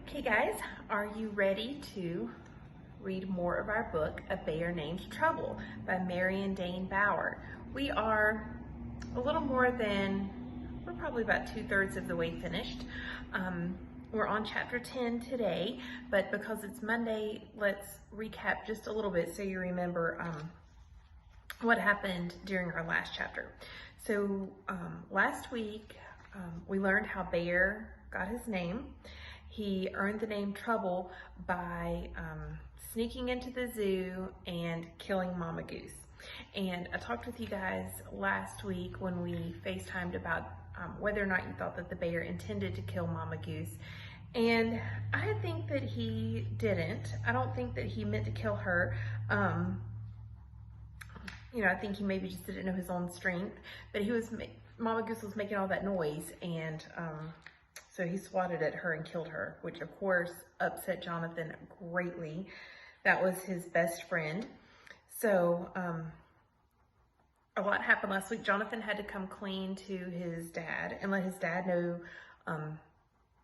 Okay guys, are you ready to read more of our book, A Bear Named Trouble by Marion Dane Bauer? We are a little more than, we're probably about 2/3 of the way finished. We're on chapter 10 today, but because it's Monday, let's recap just a little bit so you remember what happened during our last chapter. So last week, we learned how Bear got his name. He earned the name Trouble by sneaking into the zoo and killing Mama Goose. And I talked with you guys last week when we FaceTimed about whether or not you thought that the bear intended to kill Mama Goose. And I think that he didn't. I don't think that he meant to kill her. I think he maybe just didn't know his own strength, but Mama Goose was making all that noise, and so he swatted at her and killed her, which of course upset Jonathan greatly. That was his best friend. So a lot happened last week. Jonathan had to come clean to his dad and let his dad know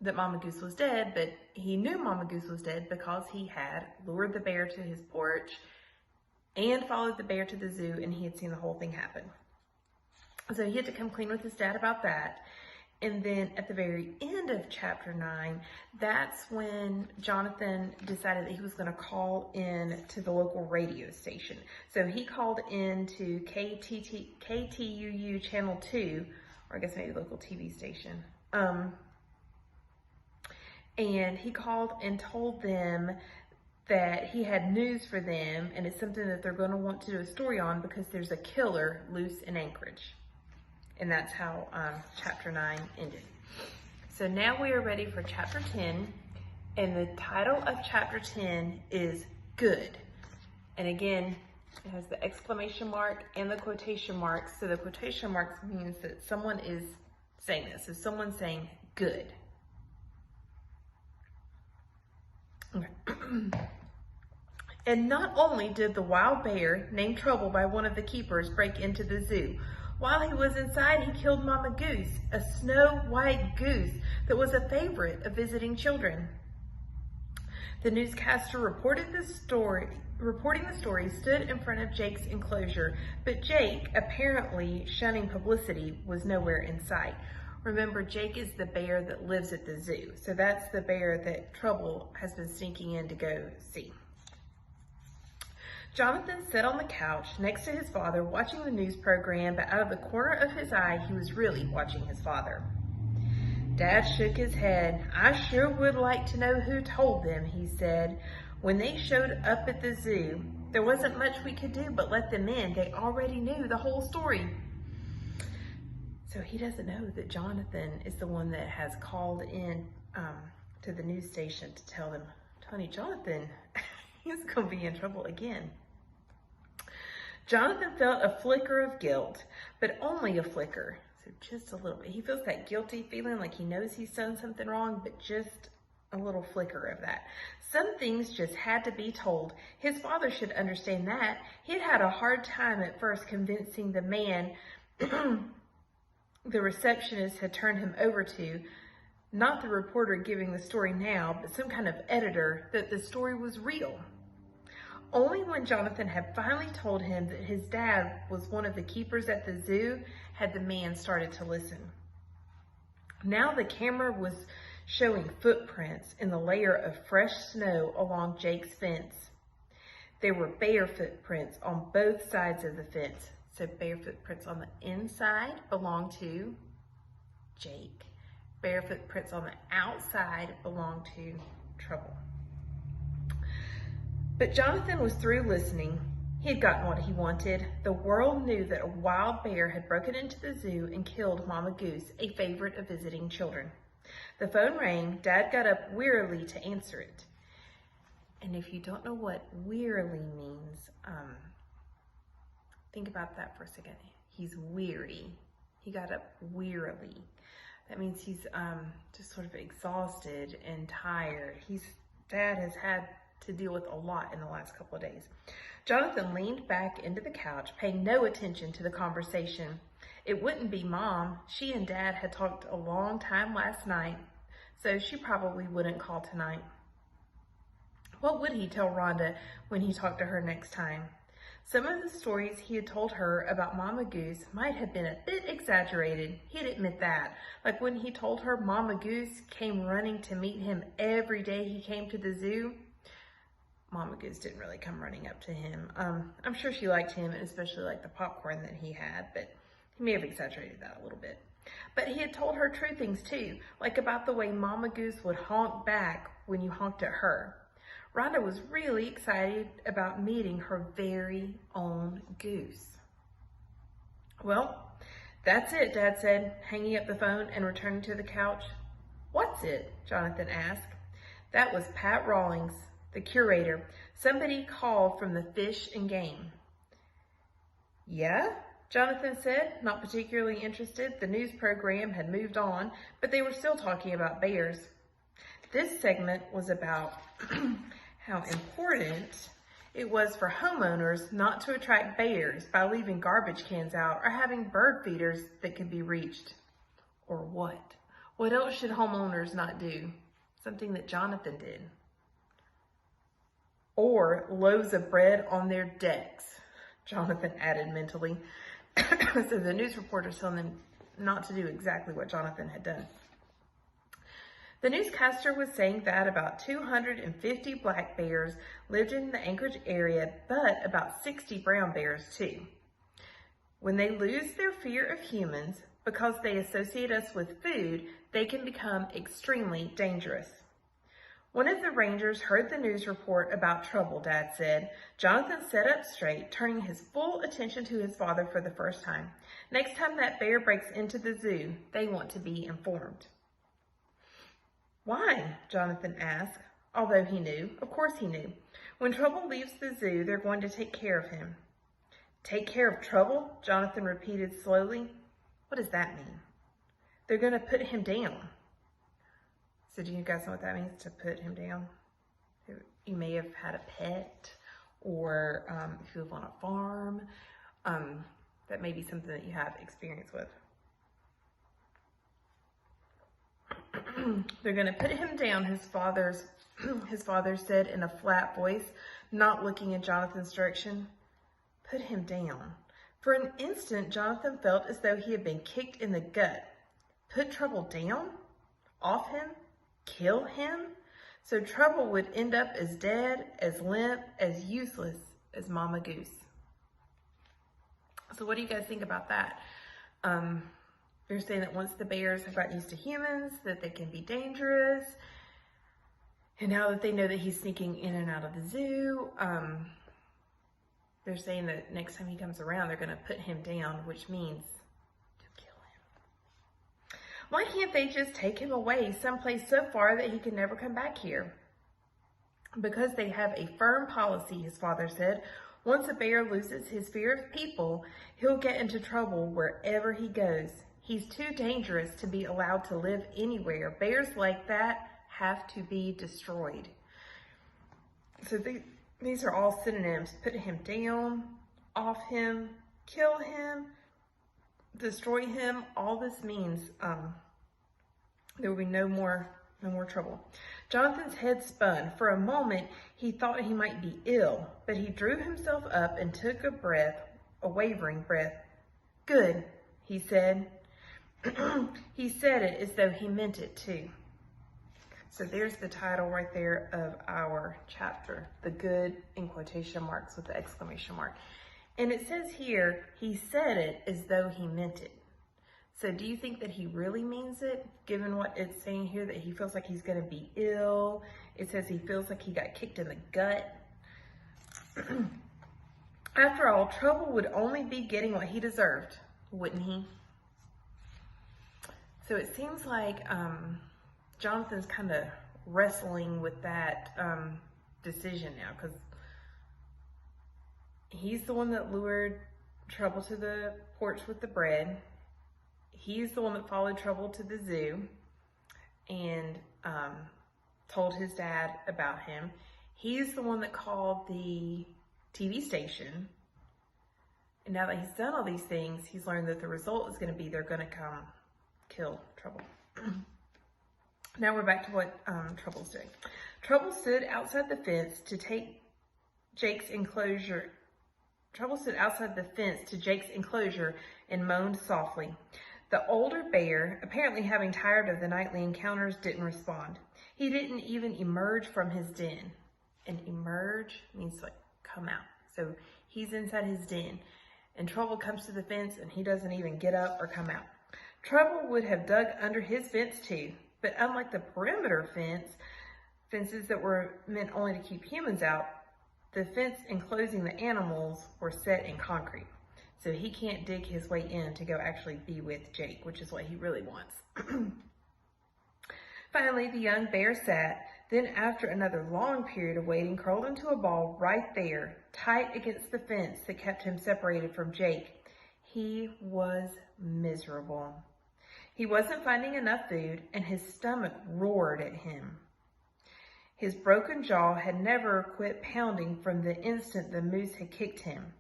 that Mama Goose was dead, but he knew Mama Goose was dead because he had lured the bear to his porch and followed the bear to the zoo, and he had seen the whole thing happen. So he had to come clean with his dad about that. And then at the very end of chapter 9, that's when Jonathan decided that he was going to call in to the local radio station. So he called in to KTUU Channel 2, or I guess maybe local TV station. And he called and told them that he had news for them, and it's something that they're going to want to do a story on because there's a killer loose in Anchorage. And that's how chapter 9 ended. So now we are ready for chapter 10, and the title of chapter 10 is Good. And again, it has the exclamation mark and the quotation marks. So the quotation marks means that someone is saying this. So someone's saying good. Okay. And not only did the wild bear named Trouble by one of the keepers break into the zoo, while he was inside, he killed Mama Goose, a snow white goose that was a favorite of visiting children. The newscaster reporting the story stood in front of Jake's enclosure, but Jake, apparently shunning publicity, was nowhere in sight. Remember, Jake is the bear that lives at the zoo, so that's the bear that Trouble has been sneaking in to go see. Jonathan sat on the couch next to his father watching the news program, but out of the corner of his eye, he was really watching his father. Dad shook his head. "I sure would like to know who told them," he said. "When they showed up at the zoo, there wasn't much we could do but let them in. They already knew the whole story." So he doesn't know that Jonathan is the one that has called in to the news station to tell them, "Tony, Jonathan, he's going to be in trouble again." Jonathan felt a flicker of guilt, but only a flicker. So just a little bit. He feels that guilty feeling like he knows he's done something wrong, but just a little flicker of that. Some things just had to be told. His father should understand that. He'd had a hard time at first convincing the man the receptionist had turned him over to, not the reporter giving the story now, but some kind of editor, that the story was real. Only when Jonathan had finally told him that his dad was one of the keepers at the zoo had the man started to listen. Now the camera was showing footprints in the layer of fresh snow along Jake's fence. There were bear footprints on both sides of the fence. So bear footprints on the inside belong to Jake. Bear footprints on the outside belong to Trouble. But Jonathan was through listening. He had gotten what he wanted. The world knew that a wild bear had broken into the zoo and killed Mama Goose, a favorite of visiting children. The phone rang. Dad got up wearily to answer it. And if you don't know what wearily means, think about that for a second. He's weary. He got up wearily. That means he's just sort of exhausted and tired. Dad has had to deal with a lot in the last couple of days. Jonathan leaned back into the couch, paying no attention to the conversation. It wouldn't be Mom. She and Dad had talked a long time last night, so she probably wouldn't call tonight. What would he tell Rhonda when he talked to her next time? Some of the stories he had told her about Mama Goose might have been a bit exaggerated. He'd admit that. Like when he told her Mama Goose came running to meet him every day he came to the zoo. Mama Goose didn't really come running up to him. I'm sure she liked him, and especially liked the popcorn that he had, but he may have exaggerated that a little bit. But he had told her true things too, like about the way Mama Goose would honk back when you honked at her. Rhonda was really excited about meeting her very own goose. Well, that's it, Dad said, hanging up the phone and returning to the couch. What's it? Jonathan asked. That was Pat Rawlings, the curator. Somebody called from the Fish and Game. Yeah? Jonathan said, not particularly interested. The news program had moved on, but they were still talking about bears. This segment was about how important it was for homeowners not to attract bears by leaving garbage cans out or having bird feeders that could be reached. Or what? What else should homeowners not do? Something that Jonathan did. Or loaves of bread on their decks, Jonathan added mentally. So the news reporters telling them not to do exactly what Jonathan had done. The newscaster was saying that about 250 black bears lived in the Anchorage area, but about 60 brown bears too. When they lose their fear of humans because they associate us with food, they can become extremely dangerous. One of the rangers heard the news report about trouble, Dad said. Jonathan sat up straight, turning his full attention to his father for the first time. Next time that bear breaks into the zoo, they want to be informed. Why? Jonathan asked, although he knew. Of course he knew. When Trouble leaves the zoo, they're going to take care of him. Take care of Trouble? Jonathan repeated slowly. What does that mean? They're going to put him down. So do you guys know what that means, to put him down? You may have had a pet, or if you live on a farm, that may be something that you have experience with. They're going to put him down, his father said in a flat voice, not looking in Jonathan's direction. Put him down. For an instant, Jonathan felt as though he had been kicked in the gut. Put Trouble down? Off him? Kill him? So Trouble would end up as dead, as limp, as useless as Mama Goose. So what do you guys think about that? They're saying that once the bears have gotten used to humans, that they can be dangerous. And now that they know that he's sneaking in and out of the zoo, they're saying that next time he comes around, they're going to put him down, which means to kill him. Why can't they just take him away someplace so far that he can never come back here? Because they have a firm policy, his father said. Once a bear loses his fear of people, he'll get into trouble wherever he goes. He's too dangerous to be allowed to live anywhere. Bears like that have to be destroyed. So these are all synonyms. Put him down, off him, kill him, destroy him. All this means there will be no more trouble. Jonathan's head spun. For a moment, he thought he might be ill, but he drew himself up and took a wavering breath. Good, he said. He said it as though he meant it too. So there's the title right there of our chapter, the good in quotation marks with the exclamation mark. And it says here, he said it as though he meant it. So do you think that he really means it, given what it's saying here, that he feels like he's going to be ill? It says he feels like he got kicked in the gut. After all, Trouble would only be getting what he deserved, wouldn't he? So it seems like Jonathan's kind of wrestling with that decision now, because he's the one that lured Trouble to the porch with the bread. He's the one that followed Trouble to the zoo and told his dad about him. He's the one that called the TV station. And now that he's done all these things, he's learned that the result is going to be they're going to come kill Trouble. Now we're back to what Trouble's doing. Trouble stood outside the fence to Jake's enclosure. Trouble stood outside the fence to Jake's enclosure and moaned softly. The older bear, apparently having tired of the nightly encounters, didn't respond. He didn't even emerge from his den. And emerge means like come out. So he's inside his den. And Trouble comes to the fence and he doesn't even get up or come out. Trouble would have dug under his fence too. But unlike the perimeter fences that were meant only to keep humans out, the fence enclosing the animals were set in concrete. So he can't dig his way in to go actually be with Jake, which is what he really wants. Finally, the young bear sat, then after another long period of waiting, curled into a ball right there, tight against the fence that kept him separated from Jake. He was miserable. He wasn't finding enough food, and his stomach roared at him. His broken jaw had never quit pounding from the instant the moose had kicked him.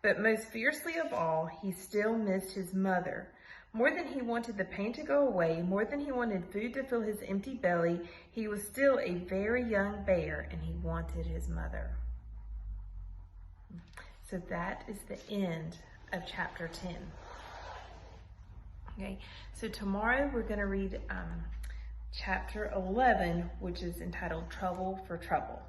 But most fiercely of all, he still missed his mother. More than he wanted the pain to go away, more than he wanted food to fill his empty belly, he was still a very young bear, and he wanted his mother. So that is the end of chapter 10. Okay, so tomorrow we're going to read chapter 11, which is entitled Trouble for Trouble.